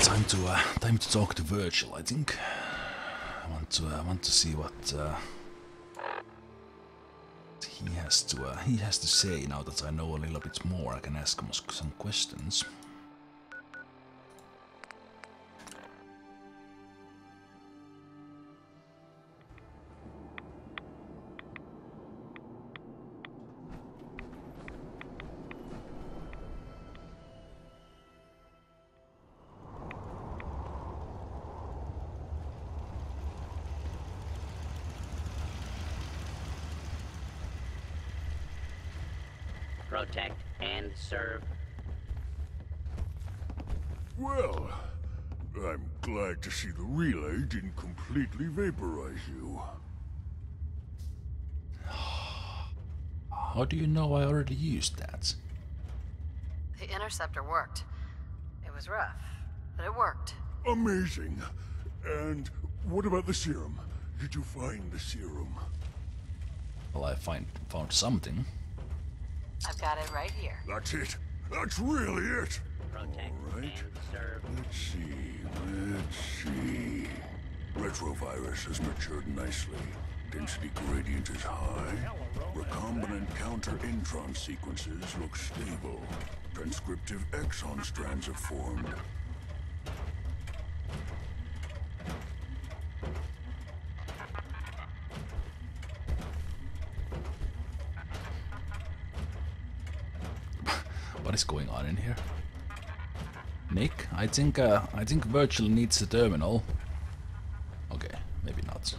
Time to talk to Virgil. I think I want to see what he has to say now that I know a little bit more. I can ask him some questions. Protect and serve. Well, I'm glad to see the relay didn't completely vaporize you. How do you know I already used that? The interceptor worked. It was rough, but it worked. Amazing. And what about the serum? Did you find the serum? Well, I found something. I've got it right here. That's it. That's really it. Protect All right. and serve. Let's see. Retrovirus has matured nicely. Density gradient is high. Recombinant counter-intron sequences look stable. Transcriptive exon strands have formed. What is going on in here? Nick, I think Virgil needs a terminal. Okay, maybe not.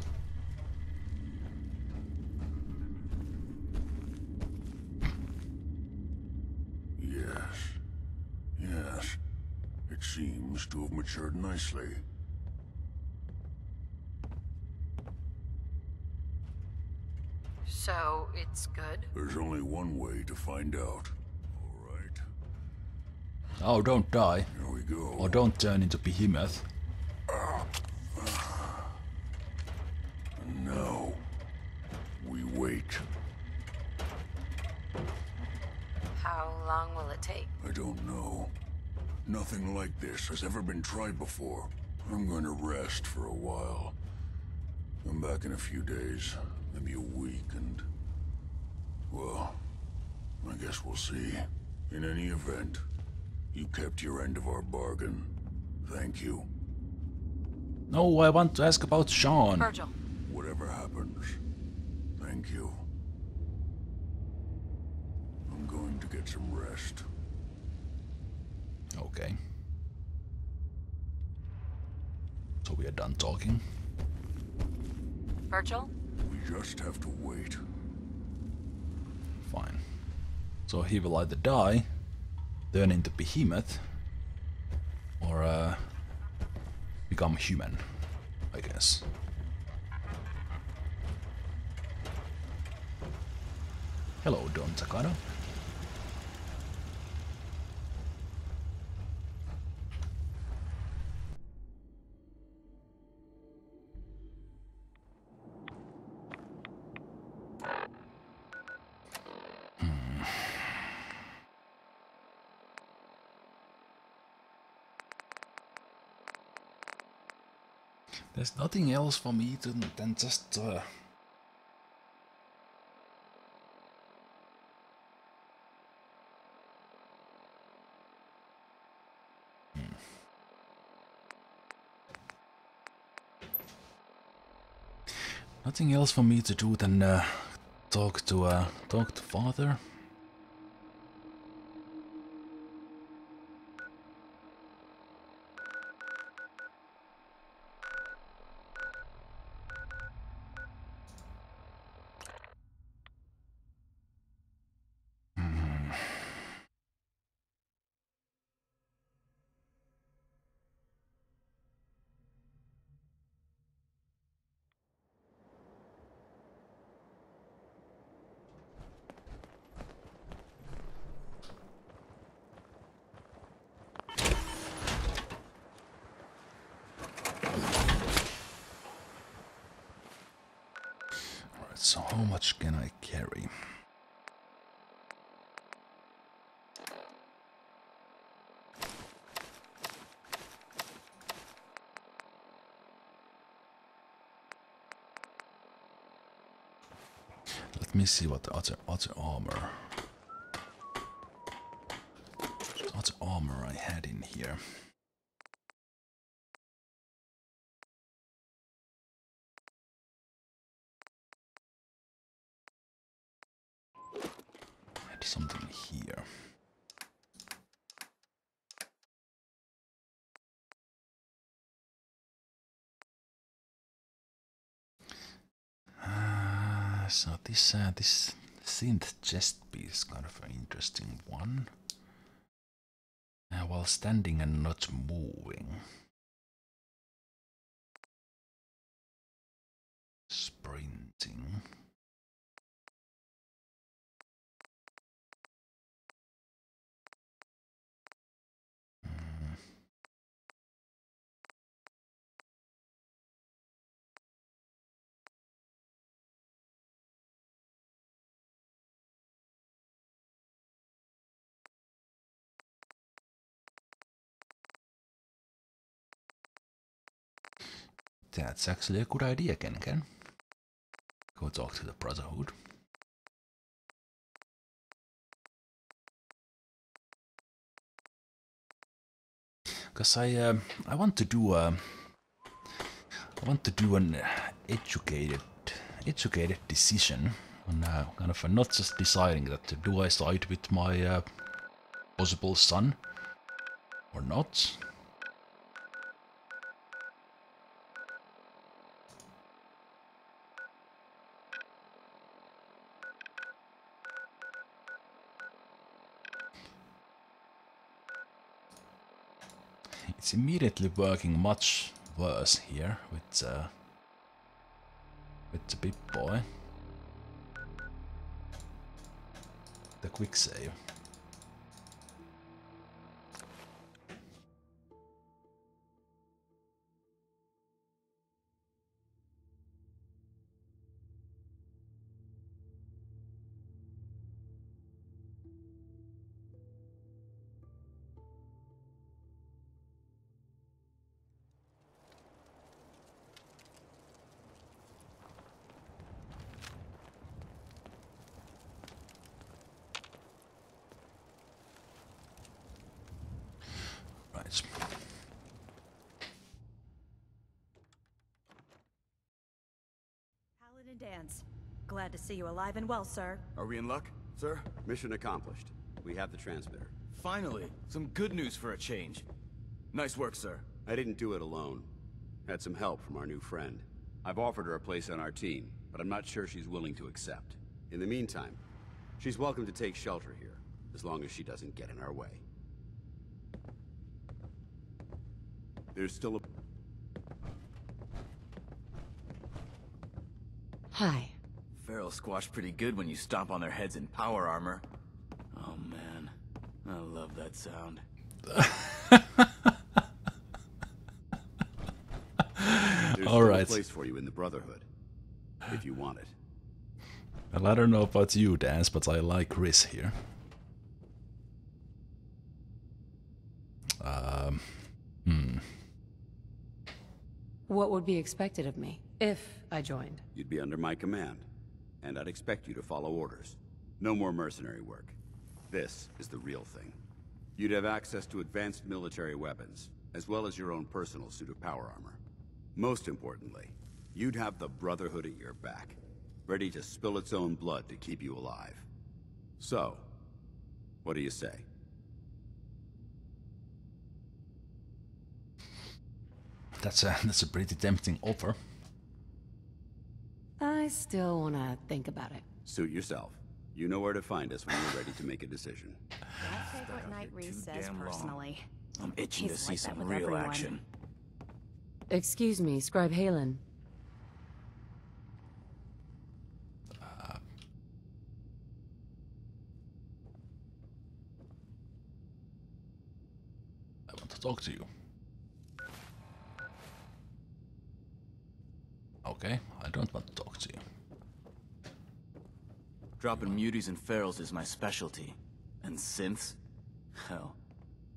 Yes. It seems to have matured nicely. So, it's good? There's only one way to find out. All right. Oh, don't die. Here we go. Or don't turn into behemoth. Now, we wait. How long will it take? I don't know. Nothing like this has ever been tried before. I'm going to rest for a while. I'm back in a few days, maybe a week, and... well, I guess we'll see. In any event, you kept your end of our bargain. Thank you. No, I want to ask about Sean. Virgil. Whatever happens, thank you. I'm going to get some rest. Okay. So we are done talking. Virgil? We just have to wait. Fine. So he will either die, turn into behemoth, or become human, I guess. Hello, Don Takano. There's nothing else for me to than just nothing else for me to do than talk to father. So how much can I carry? Let me see what the other armor. What other armor I had in here. I had something here. So this synth chest piece is kind of an interesting one. While standing and not moving. Sprinting. That's actually a good idea, Ken. Go talk to the Brotherhood. Because I want to do an educated decision on kind of not just deciding that do I side with my possible son or not. It's immediately working much worse here with the big boy. The quick save. Right. Paladin Dance. Glad to see you alive and well, sir. Are we in luck, sir? Mission accomplished. We have the transmitter. Finally, some good news for a change. Nice work, sir. I didn't do it alone. Had some help from our new friend. I've offered her a place on our team, but I'm not sure she's willing to accept. In the meantime, she's welcome to take shelter here, as long as she doesn't get in our way. There's still a... Hi. Feral squash pretty good when you stomp on their heads in power armor. Oh man, I love that sound. There's All right. still a place for you in the Brotherhood, if you want it. Well, I don't know about you, Dance, but I like Riz here. What would be expected of me if I joined? You'd be under my command, and I'd expect you to follow orders. No more mercenary work. This is the real thing. You'd have access to advanced military weapons, as well as your own personal suit of power armor. Most importantly, you'd have the Brotherhood at your back, ready to spill its own blood to keep you alive. So, what do you say? That's a pretty tempting offer. I still want to think about it. Suit yourself. You know where to find us when you're ready to make a decision. I'll take what Knight Reese says damn long. personally. I'm itching to He's see like that some with real everyone. action. Excuse me, Scribe Halen. I want to talk to you. Okay, I don't want to talk to you. Dropping muties and ferals is my specialty. And synths? Hell,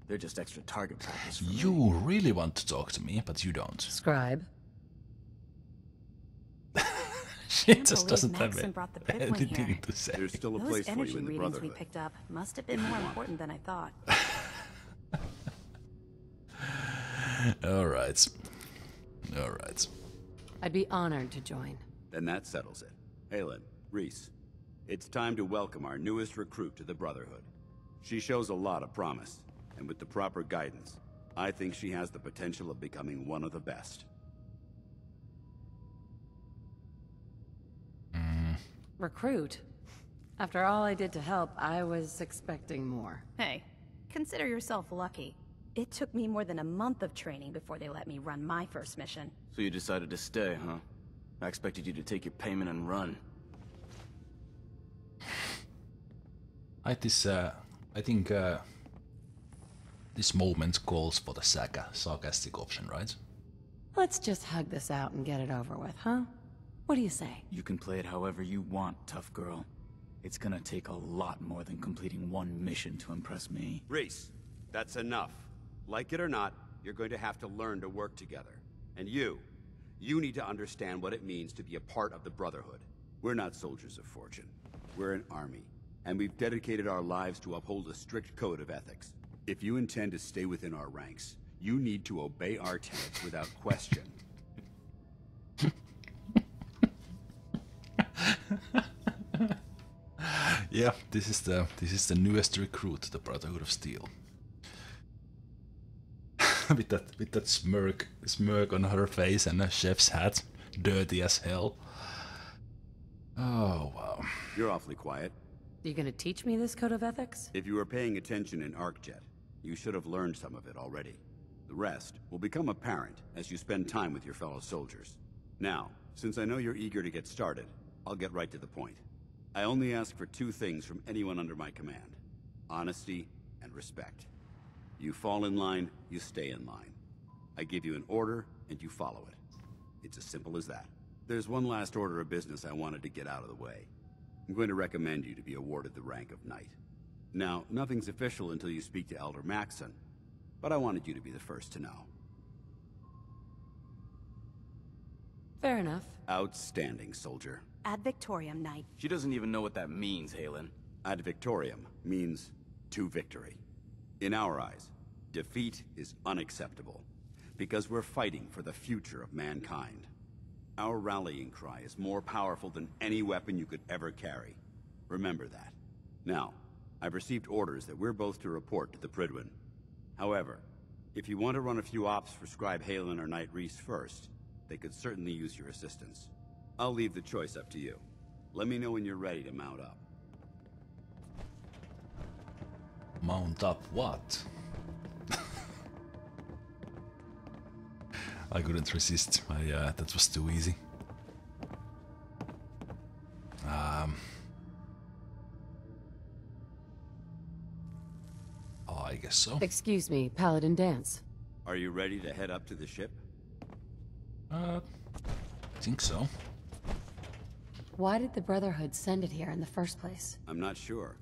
they're just extra target practice for me. You really want to talk to me, but you don't. Scribe. She Can't just believe doesn't have Maxon brought the Pripwin anything here. to say. There's still a Those place for energy you in the readings we Brotherhood. picked up must have been more important than I thought. Alright. Alright. I'd be honored to join. Then that settles it. Halen, Reese, it's time to welcome our newest recruit to the Brotherhood. She shows a lot of promise, and with the proper guidance, I think she has the potential of becoming one of the best. Recruit? After all I did to help, I was expecting more. Hey, consider yourself lucky. It took me more than a month of training before they let me run my first mission. So you decided to stay, huh? I expected you to take your payment and run. I think this moment calls for the sarcastic option, right? Let's just hug this out and get it over with, huh? What do you say? You can play it however you want, tough girl. It's gonna take a lot more than completing one mission to impress me. Reese, that's enough. Like it or not, you're going to have to learn to work together. And you need to understand what it means to be a part of the Brotherhood. We're not soldiers of fortune. We're an army, and we've dedicated our lives to uphold a strict code of ethics. If you intend to stay within our ranks, you need to obey our tenets without question. Yeah, this is the newest recruit to the Brotherhood of Steel. with that smirk on her face and a chef's hat, dirty as hell. Oh wow. You're awfully quiet. You gonna teach me this code of ethics? If you were paying attention in ArcJet, you should have learned some of it already. The rest will become apparent as you spend time with your fellow soldiers. Now, since I know you're eager to get started, I'll get right to the point. I only ask for two things from anyone under my command: honesty and respect. You fall in line, you stay in line. I give you an order, and you follow it. It's as simple as that. There's one last order of business I wanted to get out of the way. I'm going to recommend you to be awarded the rank of Knight. Now, nothing's official until you speak to Elder Maxon, but I wanted you to be the first to know. Fair enough. Outstanding, soldier. Ad Victoriam, Knight. She doesn't even know what that means, Halen. Ad Victoriam means to victory. In our eyes, defeat is unacceptable, because we're fighting for the future of mankind. Our rallying cry is more powerful than any weapon you could ever carry. Remember that. Now, I've received orders that we're both to report to the Prydwen. However, if you want to run a few ops for Scribe Halen or Knight Reese first, they could certainly use your assistance. I'll leave the choice up to you. Let me know when you're ready to mount up. Mount up what? I couldn't resist. That was too easy. Oh, I guess so. Excuse me, Paladin Dance. Are you ready to head up to the ship? I think so. Why did the Brotherhood send it here in the first place? I'm not sure,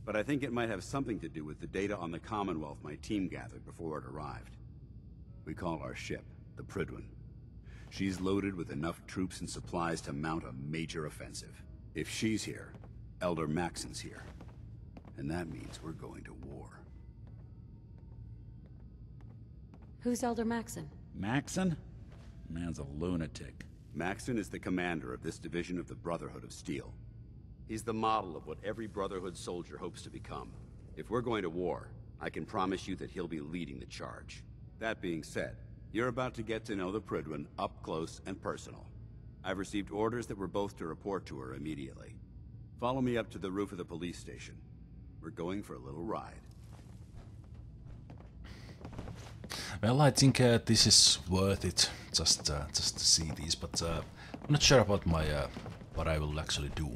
but I think it might have something to do with the data on the Commonwealth my team gathered before it arrived. We call our ship the Prydwen. She's loaded with enough troops and supplies to mount a major offensive. If she's here, Elder Maxon's here. And that means we're going to war. Who's Elder Maxon? Maxon? Man's a lunatic. Maxon is the commander of this division of the Brotherhood of Steel. He's the model of what every Brotherhood soldier hopes to become. If we're going to war, I can promise you that he'll be leading the charge. That being said, you're about to get to know the Prydwen up close and personal. I've received orders that we're both to report to her immediately. Follow me up to the roof of the police station. We're going for a little ride. Well, I think this is worth it, just to see these, but I'm not sure about my what I will actually do.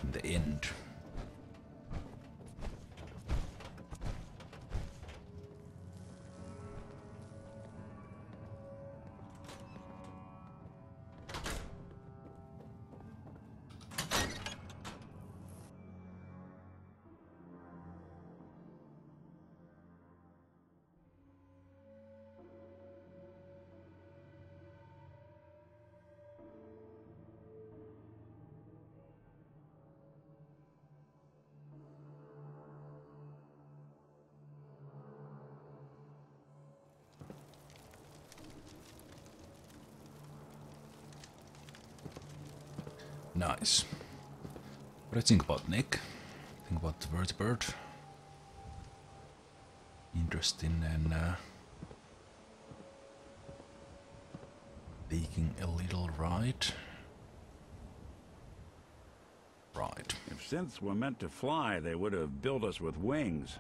In the end. Nice. What do you think about Nick? Think about the vertibird? Interesting and taking a little ride. Right. If synths were meant to fly, they would have built us with wings.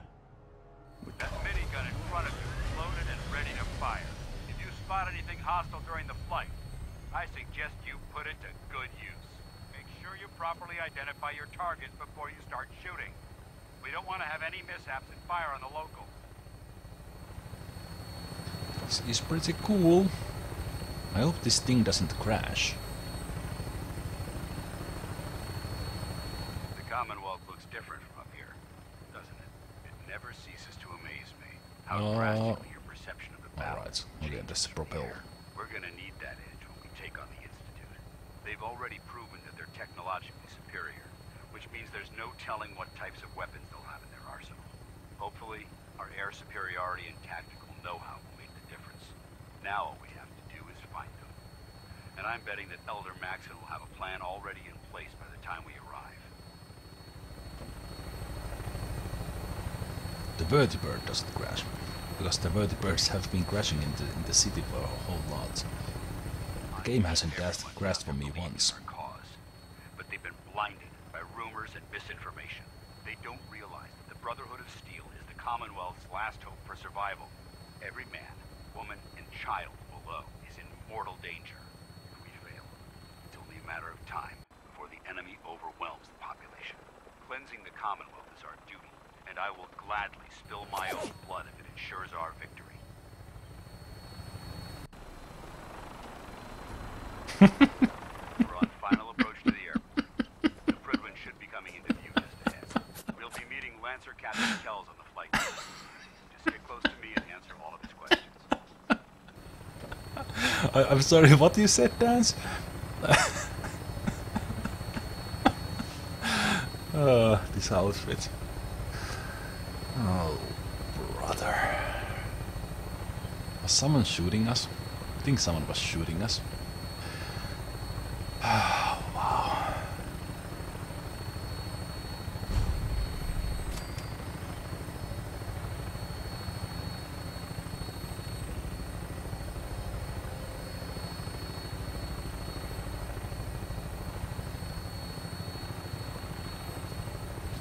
That minigun in front of you is loaded and ready to fire. If you spot anything hostile during the flight, I suggest you put it to good use. Make sure you properly identify your targets before you start shooting. We don't want to have any mishaps and fire on the local. This is pretty cool. I hope this thing doesn't crash. The Commonwealth looks different from up here, doesn't it? It never ceases to amaze me how drastically your perception of the battle Alright, okay, that's the propeller. We're gonna need that edge when we take on the Institute. They've already proven that they're technologically superior, which means there's no telling what types of weapons they'll have in their arsenal. Hopefully, our air superiority and tactical know-how will make the difference. Now all we have to do is find them. And I'm betting that Elder Maxon will have a plan already in place by the time we arrive. The vertibird doesn't crash, because the vertibirds have been crashing in the city for a whole lot. The game hasn't crashed for me once. But they've been blinded by rumors and misinformation. They don't realize that the Brotherhood of Steel is the Commonwealth's last hope for survival. Every man, woman, and child below is in mortal danger. If we fail, it's only a matter of time before the enemy overwhelms the population. Cleansing the Commonwealth is our duty, and I will gladly spill my own blood if it ensures our victory. We're on final approach to the airport. The Pridwin should be coming into view just ahead. We'll be meeting Lancer Captain Kells on the flight. Just stick close to me and answer all of his questions. I'm sorry, what you said, Dance? This outfit. Oh, brother. Was someone shooting us? I think someone was shooting us. Wow.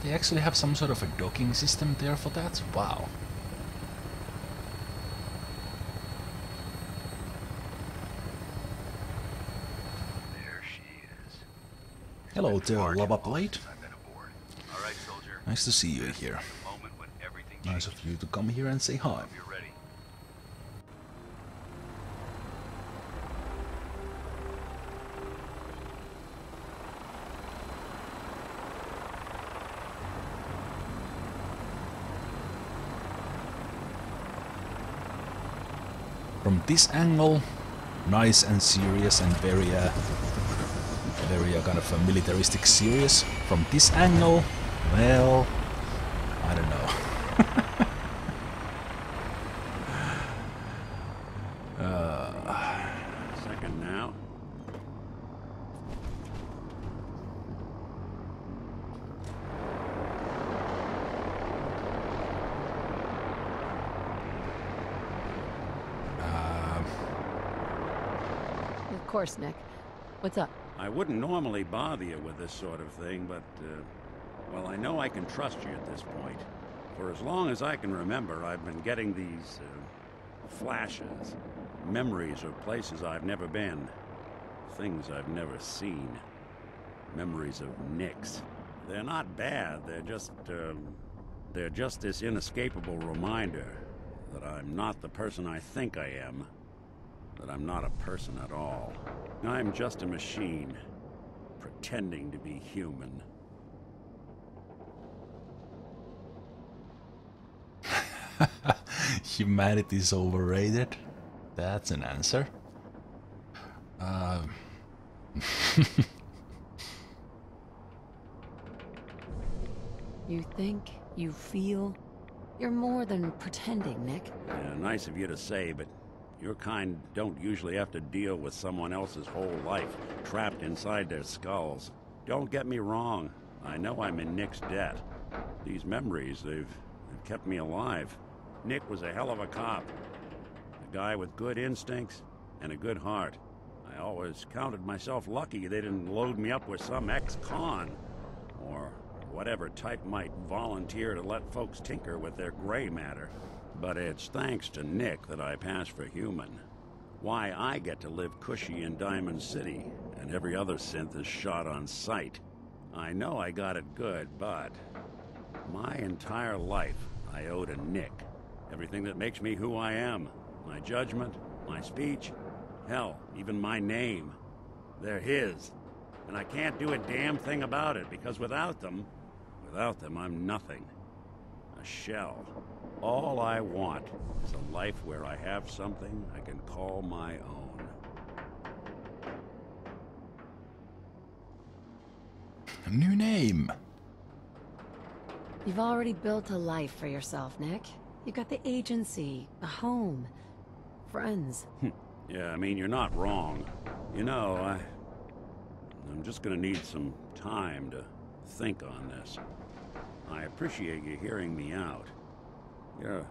They actually have some sort of a docking system there for that? Wow. There she is. Hello there, Lava Blade. I've been aboard. All right, soldier. Nice to see you here. The moment when everything Nice changes. of you to come here and say hi. If you're ready. From this angle, nice and serious and very kind of militaristic serious. From this angle, well, I don't know. Second now. Of course, Nick. What's up? I wouldn't normally bother you with this sort of thing, but, well, I know I can trust you at this point. For as long as I can remember, I've been getting these, flashes. Memories of places I've never been. Things I've never seen. Memories of Nicks. They're not bad, they're just this inescapable reminder that I'm not the person I think I am. That I'm not a person at all. I'm just a machine, pretending to be human. Humanity is overrated? That's an answer. You think, you feel, you're more than pretending, Nick. Yeah, nice of you to say, but your kind don't usually have to deal with someone else's whole life trapped inside their skulls. don't get me wrong. I know I'm in Nick's debt. These memories, they've kept me alive. Nick was a hell of a cop. A guy with good instincts and a good heart. I always counted myself lucky they didn't load me up with some ex-con. Or whatever type might volunteer to let folks tinker with their gray matter. But it's thanks to Nick that I pass for human. Why I get to live cushy in Diamond City, and every other synth is shot on sight. I know I got it good, but my entire life I owe to Nick. Everything that makes me who I am. My judgment, my speech, hell, even my name. They're his. And I can't do a damn thing about it, because without them, I'm nothing. A shell. All I want is a life where I have something I can call my own. A new name. You've already built a life for yourself, Nick. You got the agency, a home, friends. Yeah, I mean, you're not wrong. You know, I'm just gonna need some time to think on this. I appreciate you hearing me out. You're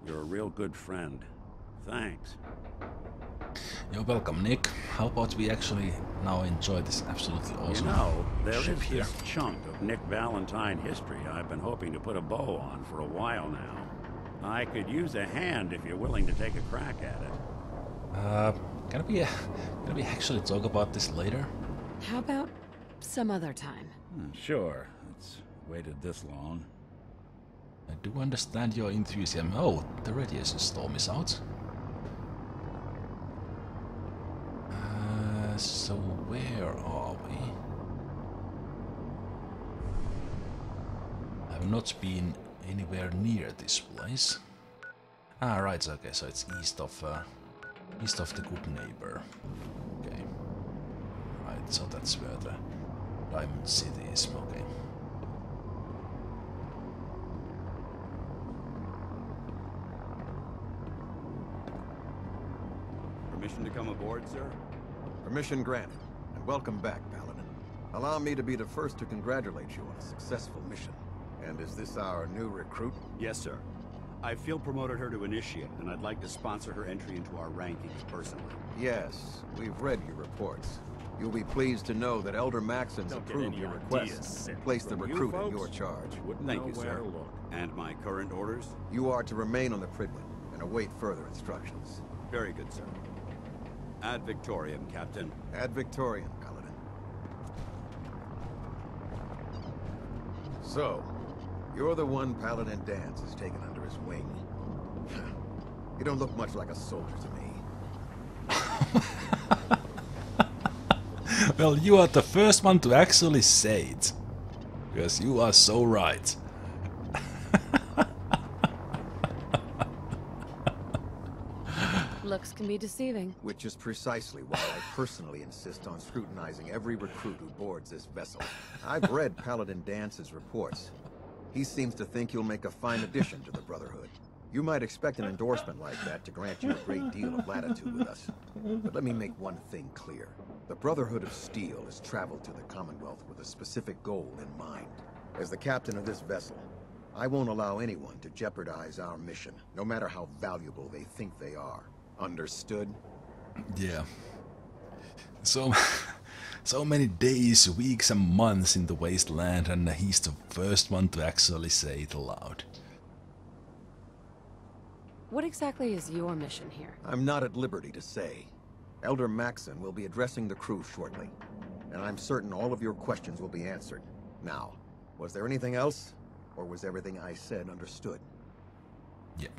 a real good friend. Thanks. You're welcome, Nick. How about we actually now enjoy this absolutely awesome You know, there ship is here. this chunk of Nick Valentine history I've been hoping to put a bow on for a while now. I could use a hand if you're willing to take a crack at it. Can we actually talk about this later? How about some other time? Sure. It's waited this long. I do understand your enthusiasm. Oh, the radiation storm is out. So where are we? I have not been anywhere near this place. Ah, right. Okay, so it's east of the good neighbor. Okay. Right. So that's where the Diamond City is. Okay. Permission to come aboard, sir? Permission granted, and welcome back, Paladin. Allow me to be the first to congratulate you on a successful mission. And is this our new recruit? Yes, sir. I feel promoted her to initiate, and I'd like to sponsor her entry into our rankings personally. Yes, we've read your reports. You'll be pleased to know that Elder Maxon's approved your request and placed the recruit in your charge. Thank you, sir. And my current orders? You are to remain on the Pridwin and await further instructions. Very good, sir. Ad Victoriam, Captain. Ad Victoriam, Paladin. So, you're the one Paladin Danse has taken under his wing. You don't look much like a soldier to me. Well, you are the first one to actually say it. Because you are so right. Looks can be deceiving. Which is precisely why I personally insist on scrutinizing every recruit who boards this vessel. I've read Paladin Dance's reports. He seems to think you'll make a fine addition to the Brotherhood. You might expect an endorsement like that to grant you a great deal of latitude with us. But let me make one thing clear. The Brotherhood of Steel has traveled to the Commonwealth with a specific goal in mind. As the captain of this vessel, I won't allow anyone to jeopardize our mission, no matter how valuable they think they are. Understood? Yeah. So many days, weeks and months in the wasteland, and he's the first one to actually say it aloud. What exactly is your mission here? I'm not at liberty to say. Elder Maxon will be addressing the crew shortly, and I'm certain all of your questions will be answered. Now, was there anything else, or was everything I said understood? Yeah.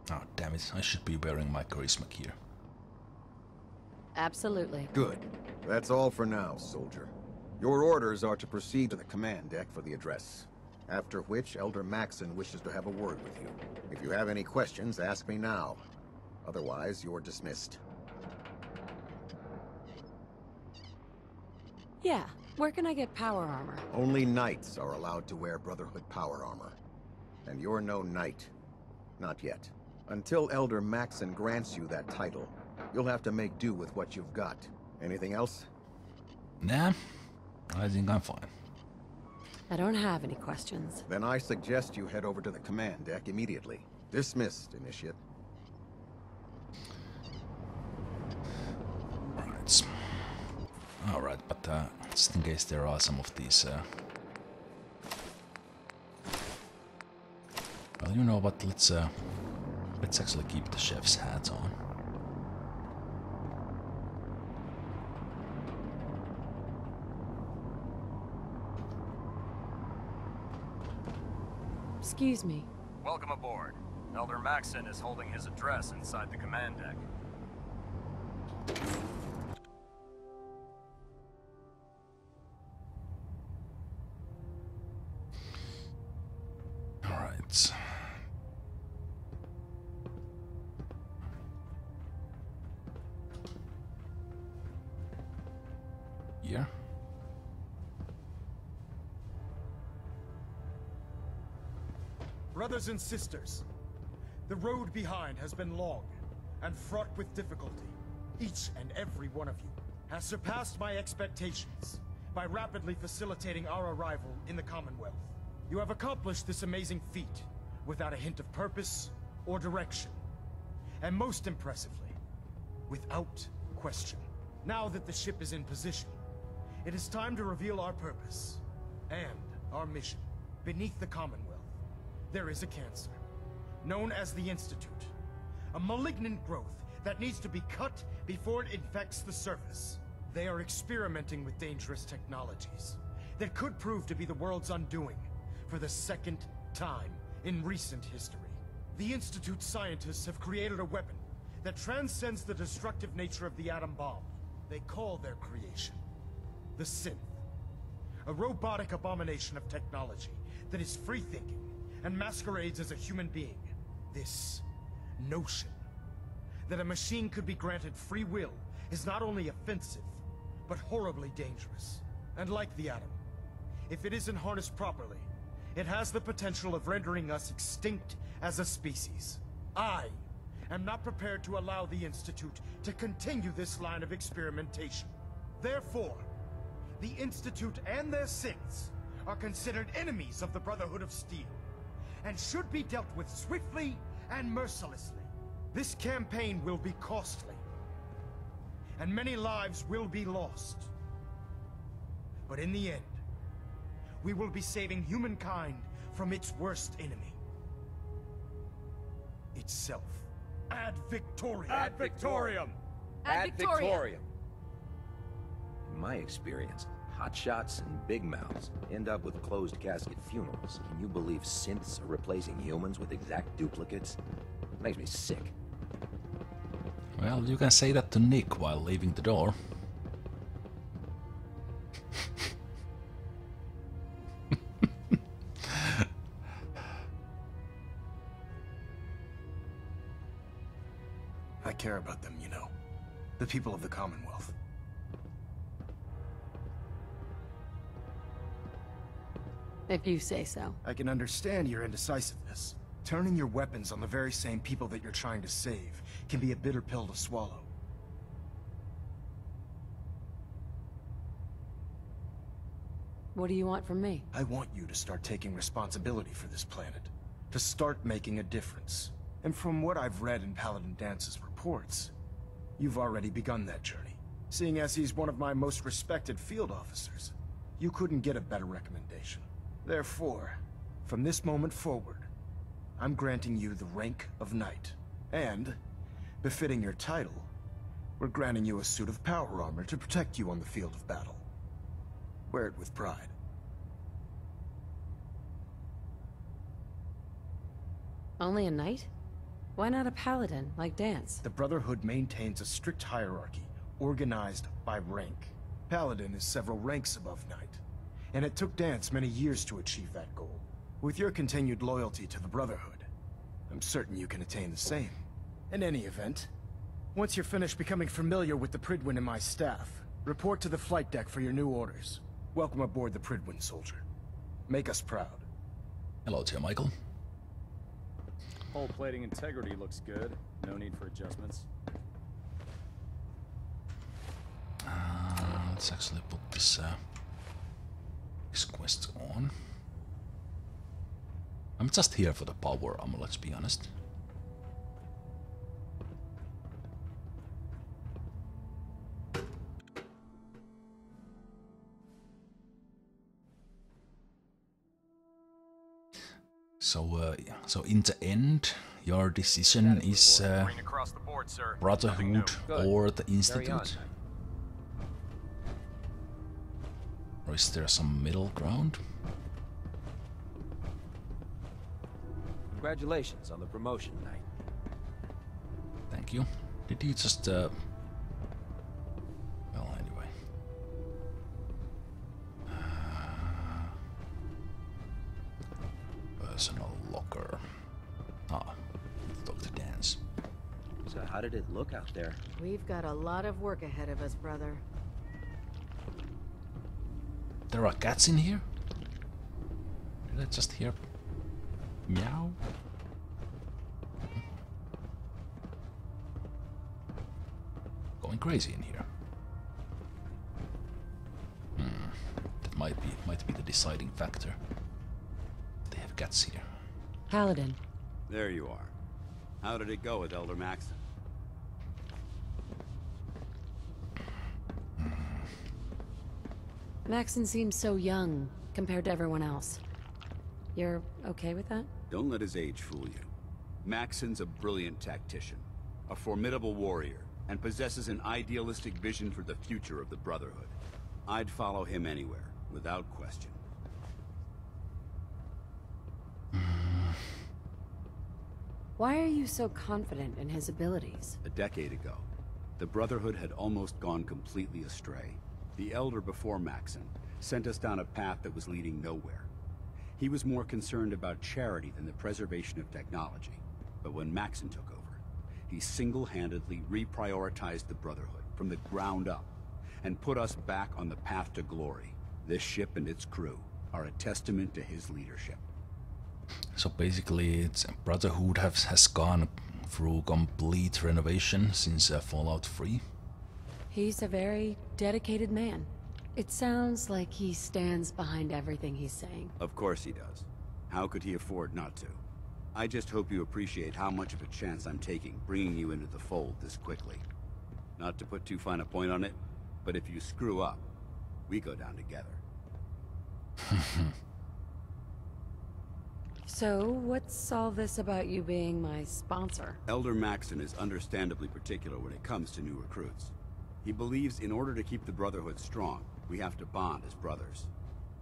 Oh, damn it. I should be wearing my charisma gear. Absolutely. Good. That's all for now, soldier. Your orders are to proceed to the command deck for the address. After which, Elder Maxon wishes to have a word with you. If you have any questions, ask me now. Otherwise, you're dismissed. Yeah. Where can I get power armor? Only knights are allowed to wear Brotherhood power armor. And you're no knight. Not yet. Until Elder Maxon grants you that title, you'll have to make do with what you've got. Anything else? Nah, I think I'm fine. I don't have any questions. Then I suggest you head over to the command deck immediately. Dismissed, Initiate. Right. Alright, but just in case there are some of these... Well, you know what, let's actually keep the chef's hat on. Excuse me. Welcome aboard. Elder Maxson is holding his address inside the command deck. All right. Yeah. Brothers and sisters, the road behind has been long and fraught with difficulty. Each and every one of you has surpassed my expectations by rapidly facilitating our arrival in the Commonwealth. You have accomplished this amazing feat without a hint of purpose or direction. And most impressively, without question. Now that the ship is in position, it is time to reveal our purpose and our mission. Beneath the Commonwealth, there is a cancer, known as the Institute. A malignant growth that needs to be cut before it infects the surface. They are experimenting with dangerous technologies that could prove to be the world's undoing for the second time in recent history. The Institute scientists have created a weapon that transcends the destructive nature of the atom bomb. They call their creation the Synth. A robotic abomination of technology that is free-thinking and masquerades as a human being. This notion that a machine could be granted free will is not only offensive, but horribly dangerous. And like the atom, if it isn't harnessed properly, it has the potential of rendering us extinct as a species. I am not prepared to allow the Institute to continue this line of experimentation. Therefore, the Institute and their synths are considered enemies of the Brotherhood of Steel, and should be dealt with swiftly and mercilessly. This campaign will be costly, and many lives will be lost. But in the end, we will be saving humankind from its worst enemy. Itself. Ad Victoriam! Ad Victoriam! Ad Victoriam! In my experience, hotshots and big mouths end up with closed casket funerals. Can you believe synths are replacing humans with exact duplicates? Makes me sick. Well, you can say that to Nick while leaving the door. I care about them, you know. The people of the Commonwealth. If you say so. I can understand your indecisiveness. Turning your weapons on the very same people that you're trying to save can be a bitter pill to swallow. What do you want from me? I want you to start taking responsibility for this planet. To start making a difference. And from what I've read in Paladin Dance's reports, you've already begun that journey. Seeing as he's one of my most respected field officers, you couldn't get a better recommendation. Therefore, from this moment forward, I'm granting you the rank of Knight. And, befitting your title, we're granting you a suit of power armor to protect you on the field of battle. Wear it with pride. Only a knight? Why not a paladin, like Dance? The Brotherhood maintains a strict hierarchy, organized by rank. Paladin is several ranks above Knight, and it took Dance many years to achieve that goal. With your continued loyalty to the Brotherhood, I'm certain you can attain the same. In any event, once you're finished becoming familiar with the Pridwin and my staff, report to the flight deck for your new orders. Welcome aboard the Pridwin, soldier. Make us proud. Hello, Sir Michael. Hull plating integrity looks good. No need for adjustments. Let's actually put this this quest on. I'm just here for the power armor, let's be honest. So in the end, your decision is Brotherhood or the Institute? Or is there some middle ground? Congratulations on the promotion, Knight. Thank you. Did you just well, anyway. Personal locker. Ah, talk to Dance. So how did it look out there? We've got a lot of work ahead of us, brother. There are cats in here? Did I just hear meow? Going crazy in here. That might be the deciding factor. They have cats here. Paladin. There you are. How did it go with Elder Maxon? Maxon seems so young compared to everyone else. You're okay with that? Don't let his age fool you. Maxon's a brilliant tactician, a formidable warrior, and possesses an idealistic vision for the future of the Brotherhood. I'd follow him anywhere, without question. Why are you so confident in his abilities? A decade ago, the Brotherhood had almost gone completely astray. The Elder before Maxon sent us down a path that was leading nowhere. He was more concerned about charity than the preservation of technology. But when Maxon took over, he single-handedly reprioritized the Brotherhood from the ground up and put us back on the path to glory. This ship and its crew are a testament to his leadership. So basically, it's Brotherhood has gone through complete renovation since Fallout 3. He's a very dedicated man. It sounds like he stands behind everything he's saying. Of course he does. How could he afford not to? I just hope you appreciate how much of a chance I'm taking bringing you into the fold this quickly. Not to put too fine a point on it, but if you screw up, we go down together. So, what's all this about you being my sponsor? Elder Maxon is understandably particular when it comes to new recruits. He believes in order to keep the Brotherhood strong, we have to bond as brothers.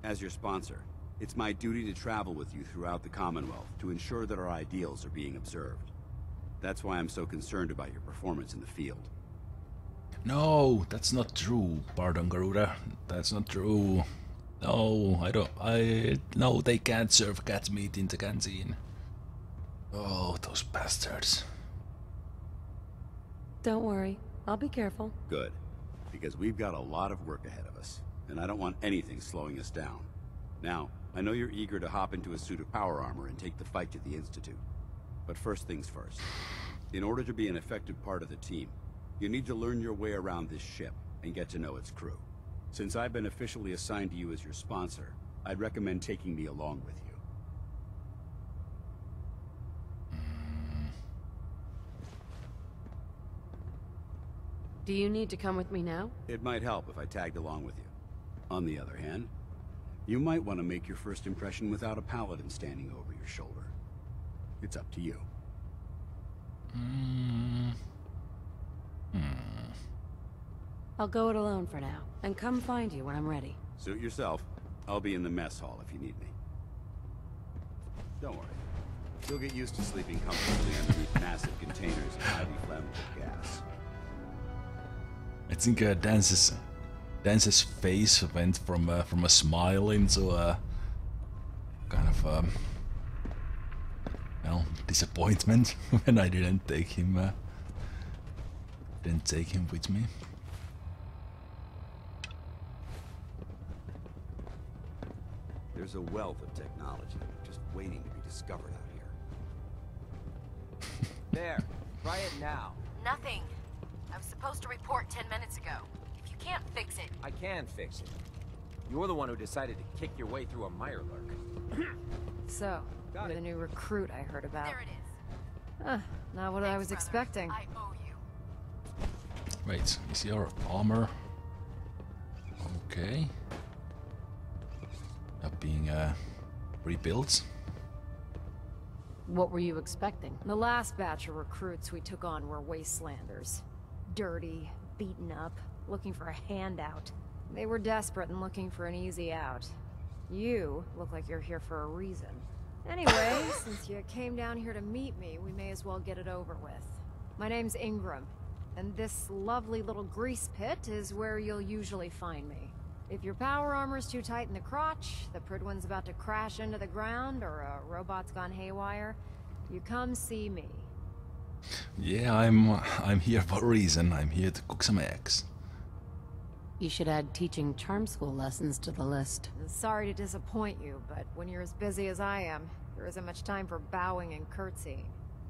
As your sponsor, it's my duty to travel with you throughout the Commonwealth to ensure that our ideals are being observed. That's why I'm so concerned about your performance in the field. No, that's not true, pardon Garuda. That's not true. No, no, they can't serve cat meat in the canteen. Oh, those bastards. Don't worry, I'll be careful. Good, because we've got a lot of work ahead of us, and I don't want anything slowing us down. Now, I know you're eager to hop into a suit of power armor and take the fight to the Institute. But first things first. In order to be an effective part of the team, you need to learn your way around this ship and get to know its crew. Since I've been officially assigned to you as your sponsor, I'd recommend taking me along with you. Do you need to come with me now? It might help if I tagged along with you. On the other hand, you might want to make your first impression without a paladin standing over your shoulder. It's up to you. I'll go it alone for now, and come find you when I'm ready. Suit yourself. I'll be in the mess hall if you need me. Don't worry. You'll get used to sleeping comfortably underneath massive containers of highly flammable gas. I think Dance's face went from a smile into a kind of well, disappointment when I didn't take him with me. There's a wealth of technology just waiting to be discovered out here. There, try it now. Nothing. I was supposed to report 10 minutes ago. If you can't fix it. I can fix it. You're the one who decided to kick your way through a mirelurk. So, you're the new recruit I heard about. There it is. Not what I was expecting. I owe you. Wait, is your armor okay? Not being rebuilt? What were you expecting? The last batch of recruits we took on were wastelanders. Dirty, beaten up, looking for a handout. They were desperate and looking for an easy out. You look like you're here for a reason. Anyway, since you came down here to meet me, we may as well get it over with. My name's Ingram, and this lovely little grease pit is where you'll usually find me. If your power armor's too tight in the crotch, the Pridwin's about to crash into the ground, or a robot's gone haywire, you come see me. Yeah, I'm here for a reason. I'm here to cook some eggs. You should add teaching charm school lessons to the list. Sorry to disappoint you, but when you're as busy as I am, there isn't much time for bowing and curtsying.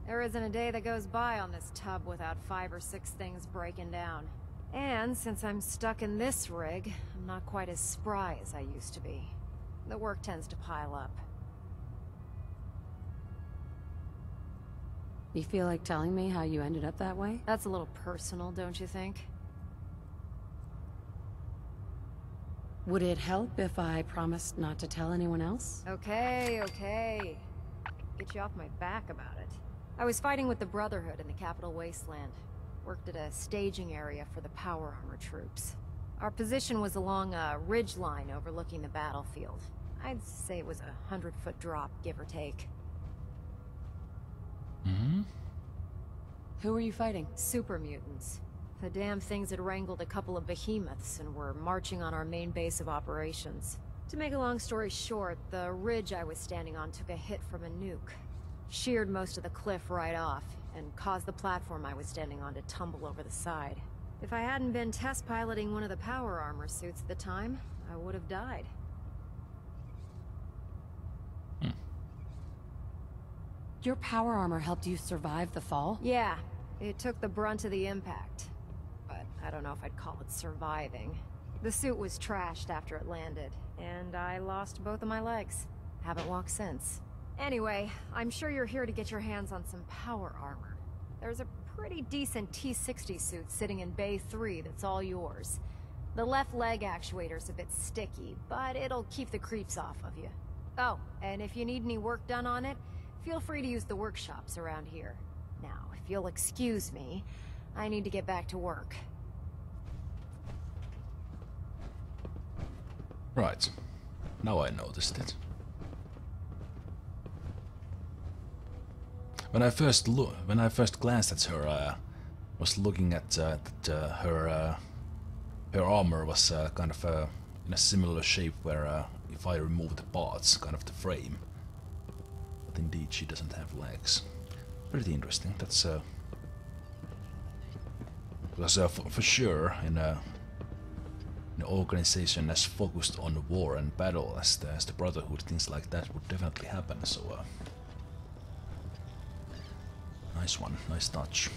There isn't a day that goes by on this tub without 5 or 6 things breaking down. And since I'm stuck in this rig, I'm not quite as spry as I used to be. The work tends to pile up. You feel like telling me how you ended up that way? That's a little personal, don't you think? Would it help if I promised not to tell anyone else? Okay, okay. Get you off my back about it. I was fighting with the Brotherhood in the Capital Wasteland. Worked at a staging area for the power armor troops. Our position was along a ridge line overlooking the battlefield. I'd say it was a 100-foot drop, give or take. Mm-hmm. Who were you fighting? Super mutants. The damn things had wrangled a couple of behemoths and were marching on our main base of operations. To make a long story short, the ridge I was standing on took a hit from a nuke. Sheared most of the cliff right off, and caused the platform I was standing on to tumble over the side. If I hadn't been test piloting one of the power armor suits at the time, I would have died. Your power armor helped you survive the fall? Yeah, it took the brunt of the impact. But I don't know if I'd call it surviving. The suit was trashed after it landed, and I lost both of my legs. Haven't walked since. Anyway, I'm sure you're here to get your hands on some power armor. There's a pretty decent T-60 suit sitting in Bay 3 that's all yours. The left leg actuator's a bit sticky, but it'll keep the creeps off of you. Oh, and if you need any work done on it, feel free to use the workshops around here. Now, if you'll excuse me, I need to get back to work. Right. Now I noticed it. When I first glanced at her, was looking at that her armor was kind of in a similar shape where if I remove the parts, kind of the frame. But indeed, she doesn't have legs. Pretty interesting. That's because for sure in an organization as focused on war and battle as the Brotherhood, things like that would definitely happen. So. Nice one, nice touch.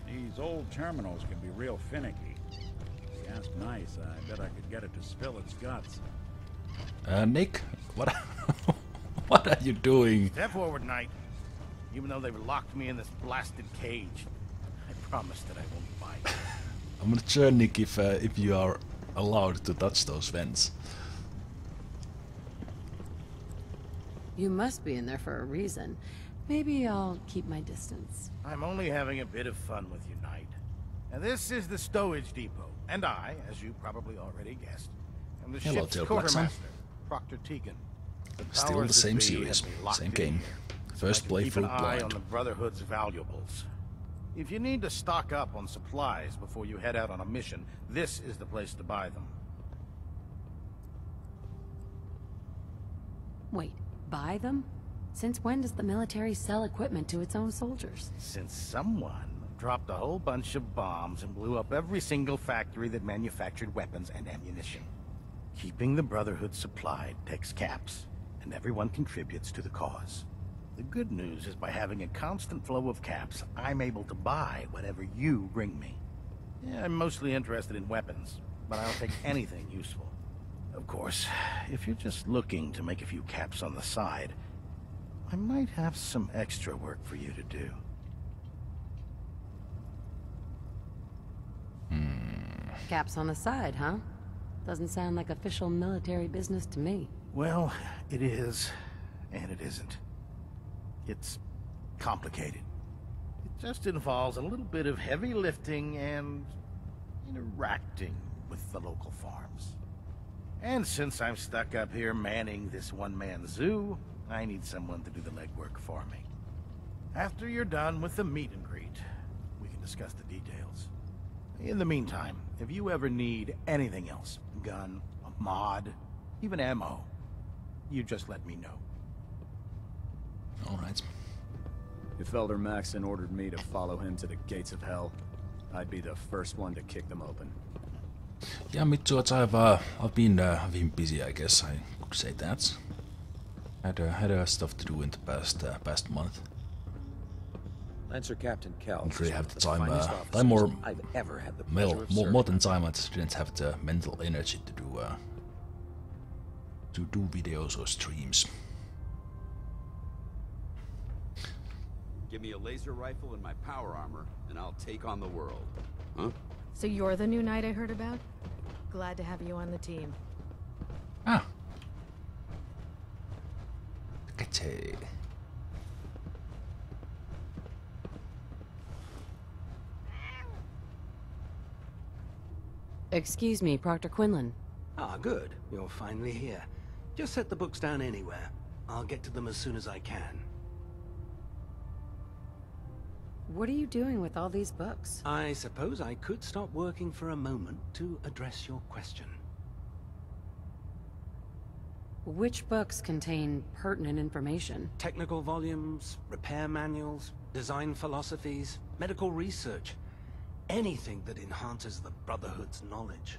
These old terminals can be real finicky. If you ask nice, I bet I could get it to spill its guts. Nick, what what are you doing? Step forward, Knight. Even though they've locked me in this blasted cage, I promise that I won't bite. I'm gonna turn Nick if you are allowed to touch those vents. You must be in there for a reason. Maybe I'll keep my distance. I'm only having a bit of fun with you, Knight. And this is the stowage depot, and I, as you probably already guessed, am the ship's quartermaster, Proctor Tegan. Still the same series, same game. First playthrough blind. Keep an eye on the Brotherhood's valuables. If you need to stock up on supplies before you head out on a mission, this is the place to buy them. Wait, buy them? Since when does the military sell equipment to its own soldiers? Since someone dropped a whole bunch of bombs and blew up every single factory that manufactured weapons and ammunition. Keeping the Brotherhood supplied takes caps, and everyone contributes to the cause. The good news is by having a constant flow of caps, I'm able to buy whatever you bring me. Yeah, I'm mostly interested in weapons. but I'll take anything useful. Of course, if you're just looking to make a few caps on the side, I might have some extra work for you to do. Caps on the side, huh? Doesn't sound like official military business to me. Well, it is, and it isn't. It's complicated. It just involves a little bit of heavy lifting and interacting with the local farms. And since I'm stuck up here manning this one-man zoo, I need someone to do the legwork for me. After you're done with the meet and greet, we can discuss the details. In the meantime, if you ever need anything else, gun, a mod, even ammo, you just let me know. Alright. If Elder Maxson ordered me to follow him to the gates of hell, I'd be the first one to kick them open. Yeah, me too. I've been busy, I guess I could say that. Had stuff to do in the past month. Lancer Captain Kel. Didn't really have the time, I've ever had the more than time. I just didn't have the mental energy to do videos or streams. Give me a laser rifle and my power armor, and I'll take on the world. Huh? So you're the new knight I heard about? Glad to have you on the team. Ah. Okay. Excuse me, Proctor Quinlan. Ah, good. You're finally here. Just set the books down anywhere. I'll get to them as soon as I can. What are you doing with all these books? I suppose I could stop working for a moment to address your question. Which books contain pertinent information? Technical volumes, repair manuals, design philosophies, medical research. Anything that enhances the Brotherhood's knowledge.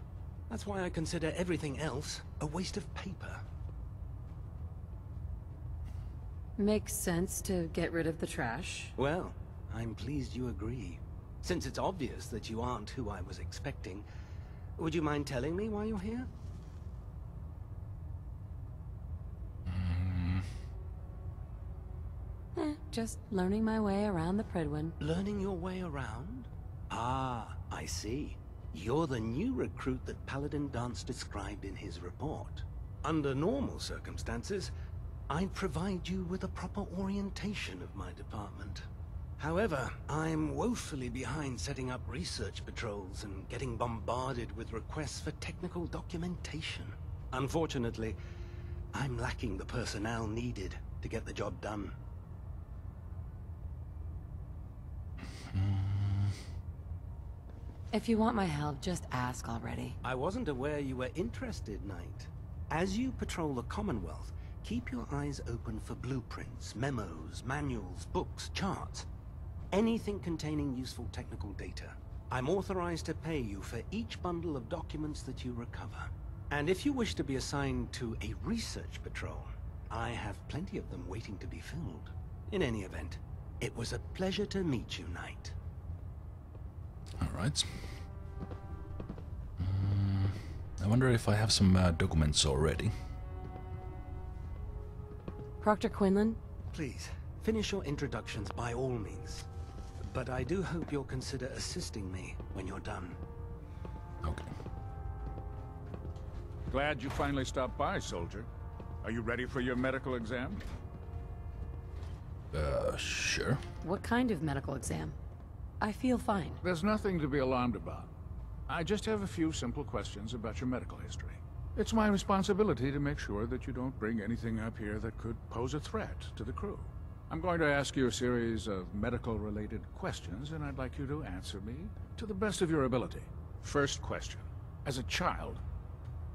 That's why I consider everything else a waste of paper. Makes sense to get rid of the trash. Well, I'm pleased you agree. Since it's obvious that you aren't who I was expecting, would you mind telling me why you're here? Just learning my way around the Predwin. Learning your way around? Ah, I see. You're the new recruit that Paladin Dance described in his report. Under normal circumstances, I'd provide you with a proper orientation of my department. However, I'm woefully behind setting up research patrols and getting bombarded with requests for technical documentation. Unfortunately, I'm lacking the personnel needed to get the job done. If you want my help, just ask already. I wasn't aware you were interested, Knight. As you patrol the Commonwealth, keep your eyes open for blueprints, memos, manuals, books, charts. Anything containing useful technical data. I'm authorized to pay you for each bundle of documents that you recover. And if you wish to be assigned to a research patrol, I have plenty of them waiting to be filled. In any event, it was a pleasure to meet you, Knight. Alright. I wonder if I have some documents already. Proctor Quinlan? Please, finish your introductions by all means. But I do hope you'll consider assisting me when you're done. Okay. Glad you finally stopped by, soldier. Are you ready for your medical exam? Sure. What kind of medical exam? I feel fine. There's nothing to be alarmed about. I just have a few simple questions about your medical history. It's my responsibility to make sure that you don't bring anything up here that could pose a threat to the crew. I'm going to ask you a series of medical-related questions, and I'd like you to answer me to the best of your ability. First question. As a child,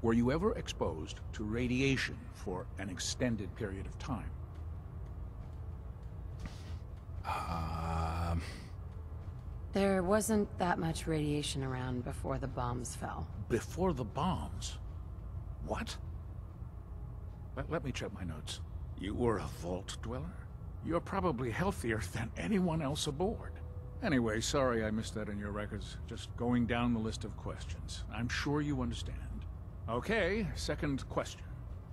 were you ever exposed to radiation for an extended period of time? There wasn't that much radiation around before the bombs fell. Before the bombs? What? Let me check my notes. You were a vault dweller? You're probably healthier than anyone else aboard. Anyway, sorry I missed that in your records. Just going down the list of questions. I'm sure you understand. Okay, second question.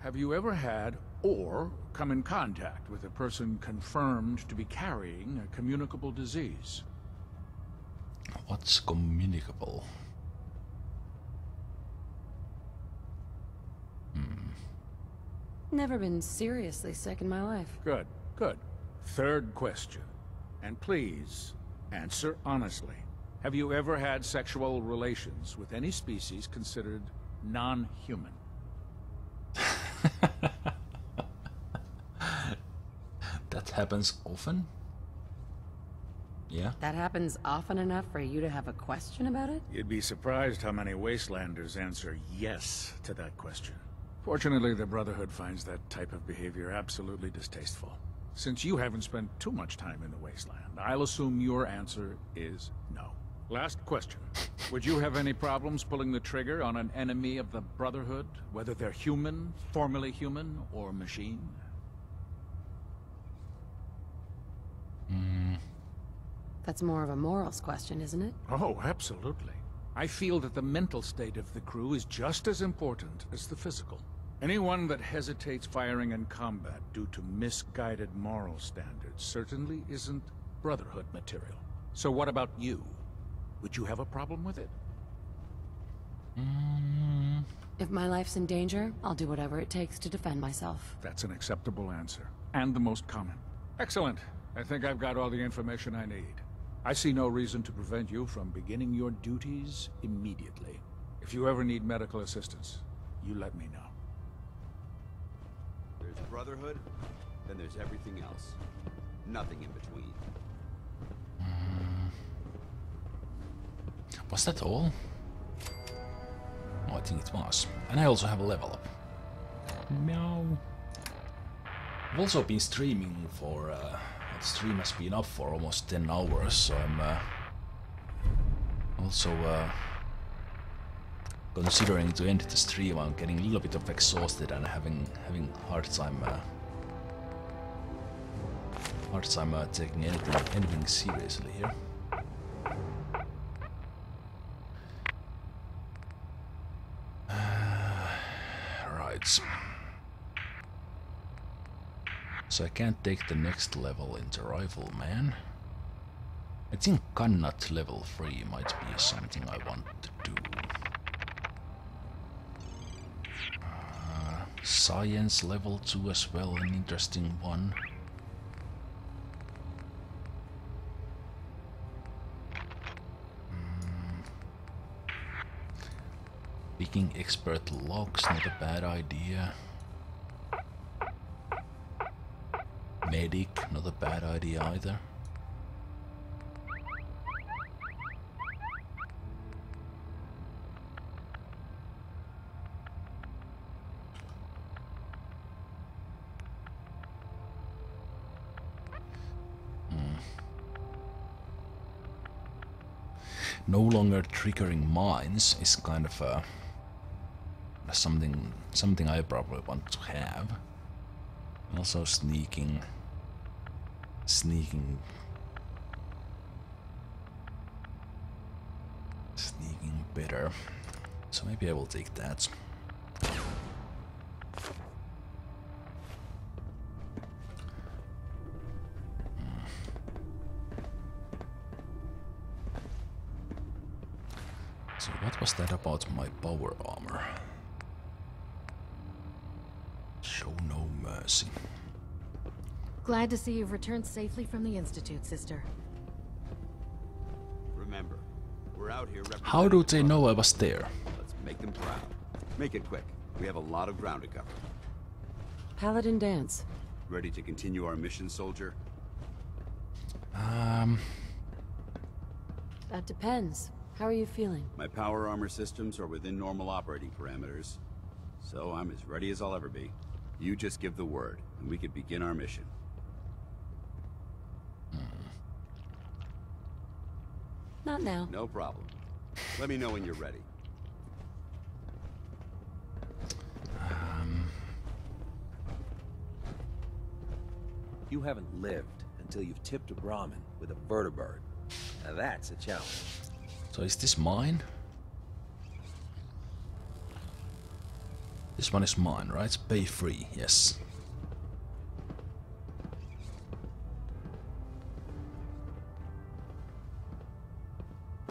Have you ever had or come in contact with a person confirmed to be carrying a communicable disease? What's communicable? Never been seriously sick in my life. Good, good. Third question. And please, answer honestly. Have you ever had sexual relations with any species considered non-human? That happens often? Yeah? That happens often enough for you to have a question about it? You'd be surprised how many Wastelanders answer yes to that question. Fortunately, the Brotherhood finds that type of behavior absolutely distasteful. Since you haven't spent too much time in the Wasteland, I'll assume your answer is no. Last question. Would you have any problems pulling the trigger on an enemy of the Brotherhood, whether they're human, formerly human, or machine? That's more of a morals question, isn't it? Oh, absolutely. I feel that the mental state of the crew is just as important as the physical. Anyone that hesitates firing in combat due to misguided moral standards certainly isn't Brotherhood material. So what about you? Would you have a problem with it? If my life's in danger, I'll do whatever it takes to defend myself. That's an acceptable answer, and the most common. Excellent. I think I've got all the information I need. I see no reason to prevent you from beginning your duties immediately. If you ever need medical assistance, you let me know. There's Brotherhood, then there's everything else. Nothing in between. Was that all? Oh, I think it was. And I also have a level up. Meow. I've also been streaming for... the stream has been up for almost 10 hours, so I'm also considering to end the stream. I'm getting a little bit of exhausted and having hard time taking anything seriously here. Right. So I can't take the next level into Rifleman. I think Kannat level 3 might be something I want to do. Science level 2 as well, an interesting one. Picking expert logs, not a bad idea. Medic, not a bad idea either. No longer triggering mines is kind of something I probably want to have. Also sneaking better. So maybe I will take that. So what was that about my power armor? Show no mercy. Glad to see you've returned safely from the Institute, sister. Remember, we're out here representing... How do they know I was there? Let's make them proud. Make it quick. We have a lot of ground to cover. Paladin dance. Ready to continue our mission, soldier? That depends. How are you feeling? My power armor systems are within normal operating parameters, so I'm as ready as I'll ever be. You just give the word, and we can begin our mission. Not now. No problem. Let me know when you're ready. You haven't lived until you've tipped a Brahmin with a vertibird. Now that's a challenge. So is this mine? This one is mine, right? Pay free, yes.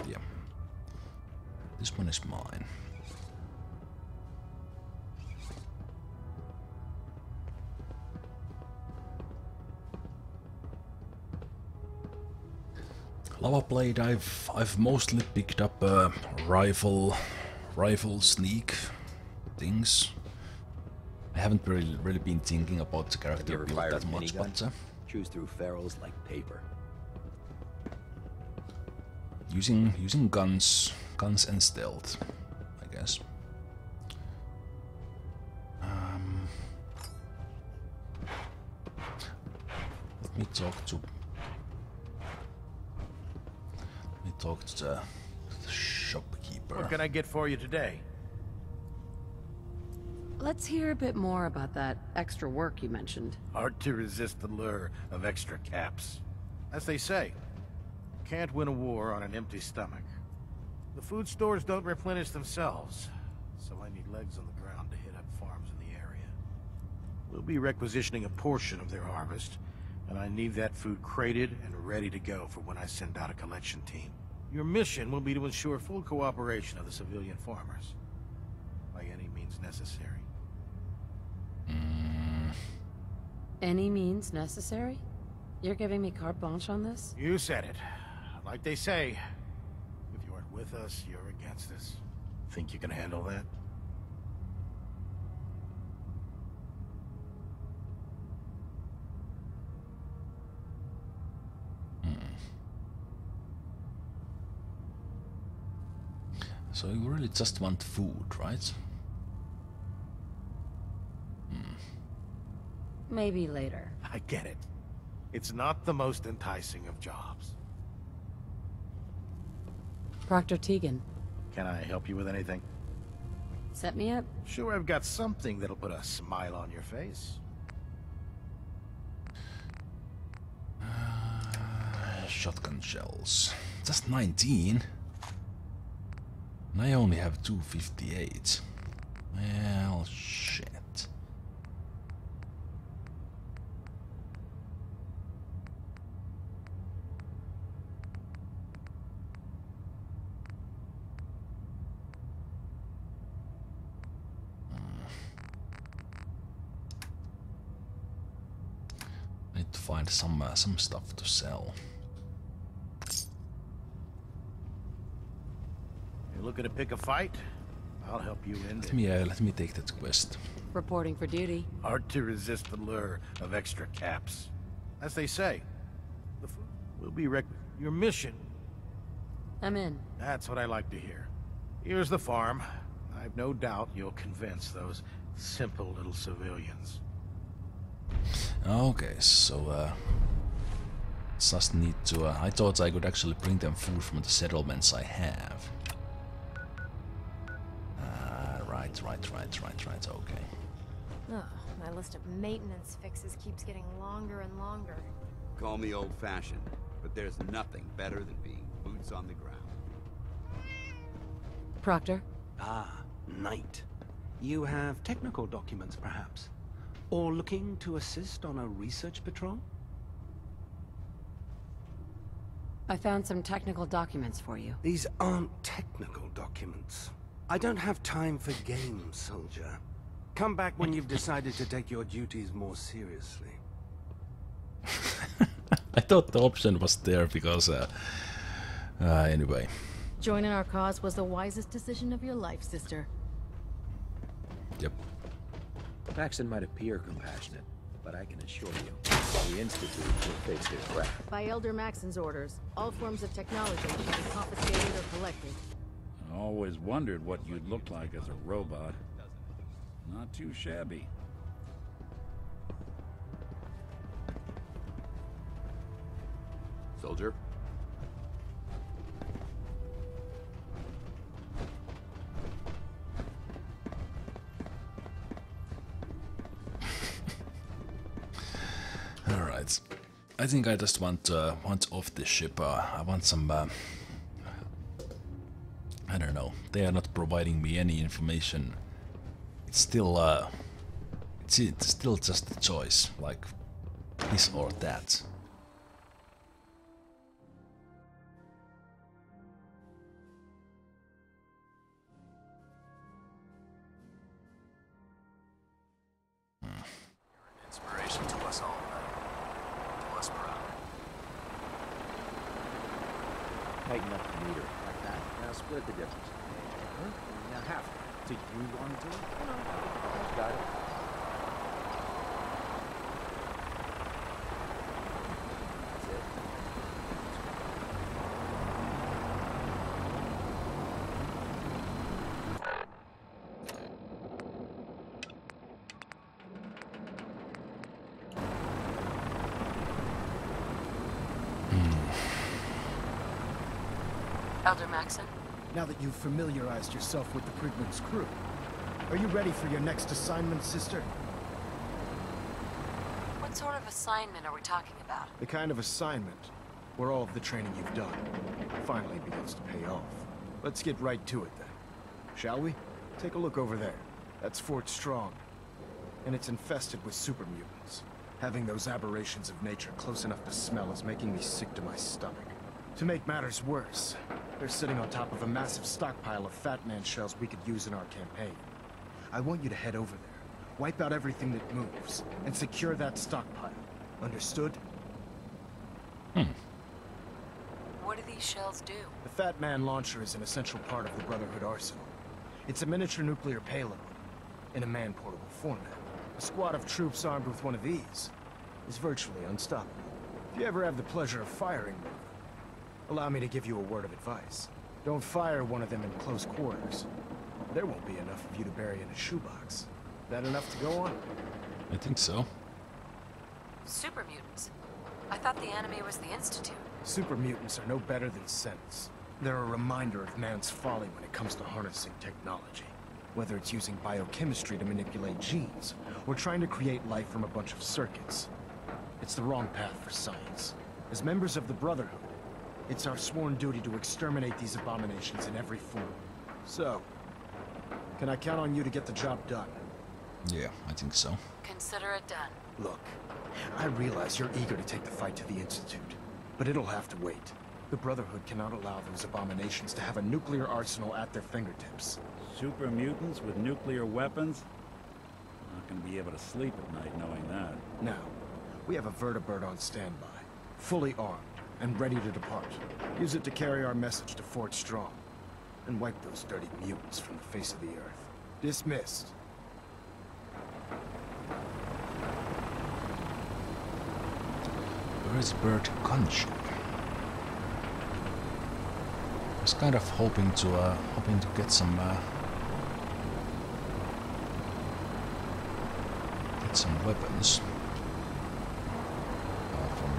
Yeah. This one is mine. Lava Blade, I've mostly picked up rifle sneak things. I haven't really been thinking about the character build that much, but chews through ferals like paper. Using guns and stealth, I guess. Let me talk to the shopkeeper. What can I get for you today? Let's hear a bit more about that extra work you mentioned. Hard to resist the lure of extra caps. As they say, can't win a war on an empty stomach. The food stores don't replenish themselves, so I need legs on the ground to hit up farms in the area. We'll be requisitioning a portion of their harvest, and I need that food crated and ready to go for when I send out a collection team. Your mission will be to ensure full cooperation of the civilian farmers, by any means necessary. Any means necessary? You're giving me carte blanche on this? You said it. Like they say, if you aren't with us, you're against us. Think you can handle that? So you really just want food, right? Maybe later. I get it. It's not the most enticing of jobs. Proctor Tegan. Can I help you with anything? Set me up? Sure, I've got something that'll put a smile on your face. Shotgun shells. Just 19? And I only have 258. Well, shit. I need to find some stuff to sell. You looking to pick a fight? I'll help you in. Let me take that quest. Reporting for duty. Hard to resist the lure of extra caps. As they say, the food will be your mission. I'm in. That's what I like to hear. Here's the farm. I've no doubt you'll convince those simple little civilians. Okay, so just need to. I thought I could actually bring them food from the settlements I have. Right. Okay. Oh, my list of maintenance fixes keeps getting longer and longer. Call me old-fashioned, but there's nothing better than being boots on the ground. Proctor? Ah, Knight. You have technical documents, perhaps? Or looking to assist on a research patrol? I found some technical documents for you. These aren't technical documents. I don't have time for games, soldier. Come back when you've decided to take your duties more seriously. I thought the option was there because, anyway. Joining our cause was the wisest decision of your life, sister. Yep. Paxton might appear compassionate, but I can assure you, the Institute will face their wrath. By Elder Maxon's orders, all forms of technology should be confiscated or collected. I always wondered what you'd look like as a robot. Not too shabby. Soldier? Alright. I think I just want off this ship. I want some. I don't know. They are not providing me any information. It's still it's still just a choice, like this or that. Inspiration to us all, to us proud. Tighten up the meter like that. Now split the difference. Huh? Now half. Do you want to? No, I've got it. That's it. Elder Maxon? Now that you've familiarized yourself with the Prigman's crew, are you ready for your next assignment, sister? What sort of assignment are we talking about? The kind of assignment where all of the training you've done finally begins to pay off. Let's get right to it then. Shall we? Take a look over there. That's Fort Strong. And it's infested with super mutants. Having those aberrations of nature close enough to smell is making me sick to my stomach. To make matters worse, they're sitting on top of a massive stockpile of Fat Man shells we could use in our campaign. I want you to head over there, wipe out everything that moves, and secure that stockpile. Understood? What do these shells do? The Fat Man launcher is an essential part of the Brotherhood arsenal. It's a miniature nuclear payload, in a man-portable format. A squad of troops armed with one of these is virtually unstoppable. If you ever have the pleasure of firing one, allow me to give you a word of advice. Don't fire one of them in close quarters. There won't be enough of you to bury in a shoebox. That enough to go on? I think so. Super mutants. I thought the enemy was the Institute. Super mutants are no better than synths. They're a reminder of man's folly when it comes to harnessing technology. Whether it's using biochemistry to manipulate genes, or trying to create life from a bunch of circuits. It's the wrong path for science. As members of the Brotherhood, it's our sworn duty to exterminate these abominations in every form. So, can I count on you to get the job done? Yeah, I think so. Consider it done. Look, I realize you're eager to take the fight to the Institute, but it'll have to wait. The Brotherhood cannot allow those abominations to have a nuclear arsenal at their fingertips. Super mutants with nuclear weapons? Not gonna be able to sleep at night knowing that. Now, we have a vertibird on standby, fully armed, and ready to depart. Use it to carry our message to Fort Strong, and wipe those dirty mutants from the face of the earth. Dismissed. Vertibird gunship. I was kind of hoping to get some weapons from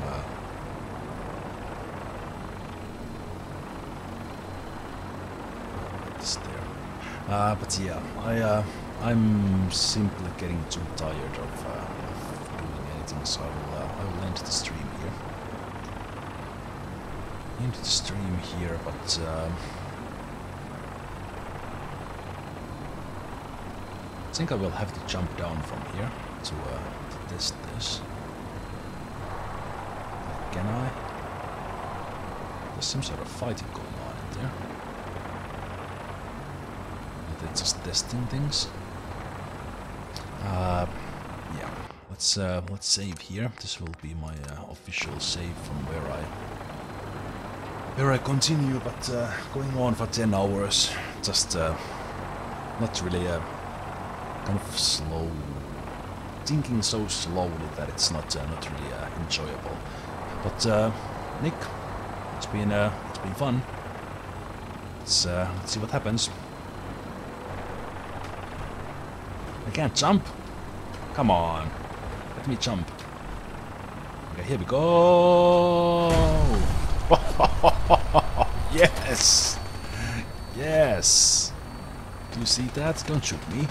this there. But yeah, I'm simply getting too tired of doing anything, so I will end the stream here. End the stream here, but I think I will have to jump down from here to test this. Can I? There's some sort of fighting going on in there. Are they just testing things? Yeah. Let's save here. This will be my official save from where I continue, but going on for 10 hours, just not really kind of slow, thinking so slowly that it's not really enjoyable. But Nick, it's been fun. Let's see what happens. I can't jump. Come on, let me jump. Okay, here we go. Yes! Yes! Do you see that? Don't shoot me.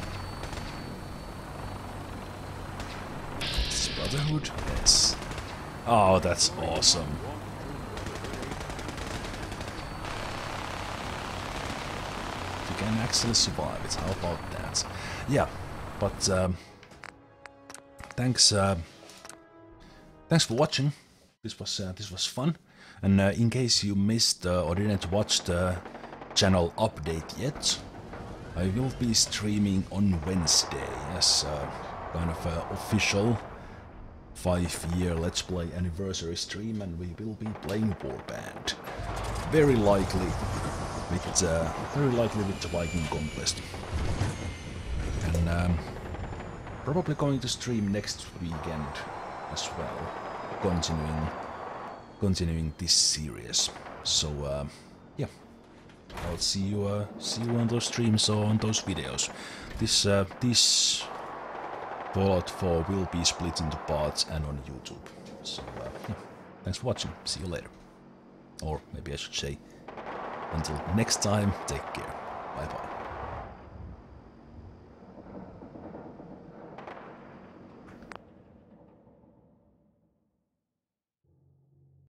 This Brotherhood? Yes. Oh, that's awesome. You can actually survive it. How about that? Yeah, but thanks for watching. This was fun. And in case you missed or didn't watch the channel update yet, I will be streaming on Wednesday as kind of official 5-year Let's Play anniversary stream, and we will be playing Warband. Very likely with the Viking Conquest. And probably going to stream next weekend as well, continuing this series. So yeah, I'll see you on those streams or on those videos. This Fallout 4 will be split into parts and on YouTube. So yeah, thanks for watching. See you later. Or maybe I should say, until next time, take care.